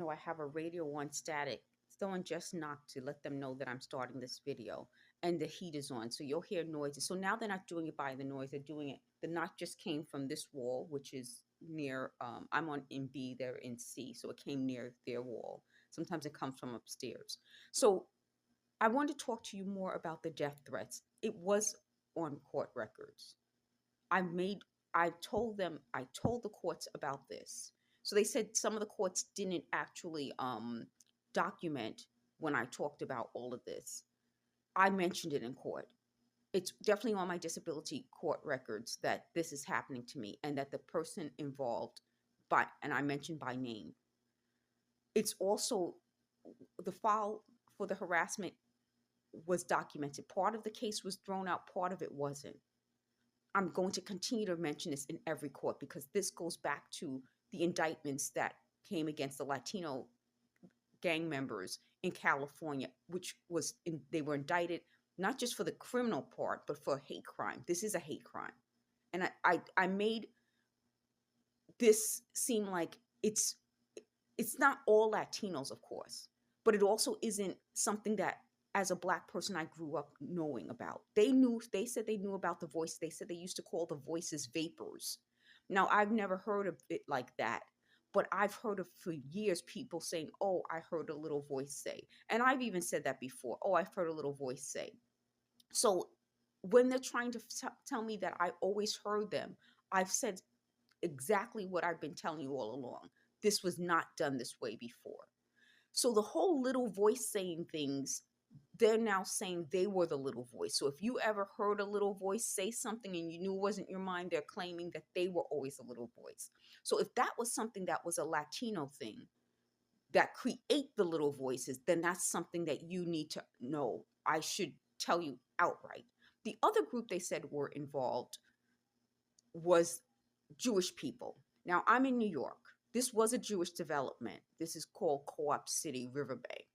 No, I have a radio on static. Someone just knocked to let them know that I'm starting this video and the heat is on. So you'll hear noises. So now they're not doing it by the noise, they're doing it. The knock just came from this wall, which is near, I'm on in B, they're in C. So it came near their wall. Sometimes it comes from upstairs. So I want to talk to you more about the death threats. It was on court records. I made I told them I told the courts about this. So they said some of the courts didn't actually document when I talked about all of this. I mentioned it in court. It's definitely on my disability court records that this is happening to me and that the person involved by and I mentioned by name. It's also the file for the harassment was documented. Part of the case was thrown out, part of it wasn't. I'm going to continue to mention this in every court because this goes back to the indictments that came against the Latino gang members in California, which was they were indicted not just for the criminal part, but for hate crime. This is a hate crime, and I made this seem like it's not all Latinos, of course, but it also isn't something that as a black person I grew up knowing about. They said they knew about the voice. They said they used to call the voices vapors. Now I've never heard of it like that, but I've heard of for years people saying, "Oh, I heard a little voice say." And I've even said that before. "Oh, I've heard a little voice say." So when they're trying to tell me that I always heard them, I've said exactly what I've been telling you all along. This was not done this way before. So the whole little voice saying things, they're now saying they were the little voice. So if you ever heard a little voice say something and you knew it wasn't your mind, they're claiming that they were always a little voice. So if that was something that was a Latino thing that create the little voices, then that's something that you need to know. I should tell you outright. The other group they said were involved was Jewish people. Now, I'm in New York. This was a Jewish development. This is called Co-op City, River Bay.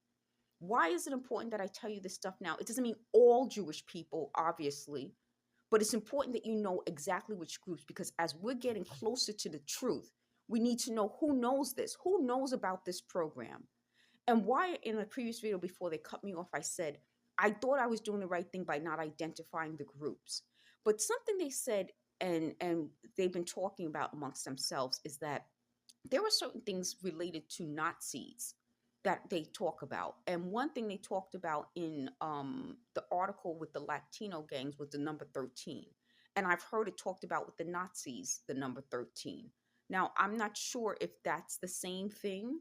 Why is it important that I tell you this stuff now? It doesn't mean all Jewish people, obviously, but it's important that you know exactly which groups because as we're getting closer to the truth, we need to know who knows this, who knows about this program. And why in the previous video before they cut me off, I said, I thought I was doing the right thing by not identifying the groups. But something they said and they've been talking about amongst themselves is that there are certain things related to Nazis that they talk about. And one thing they talked about in the article with the Latino gangs was the number 13. And I've heard it talked about with the Nazis, the number 13. Now, I'm not sure if that's the same thing,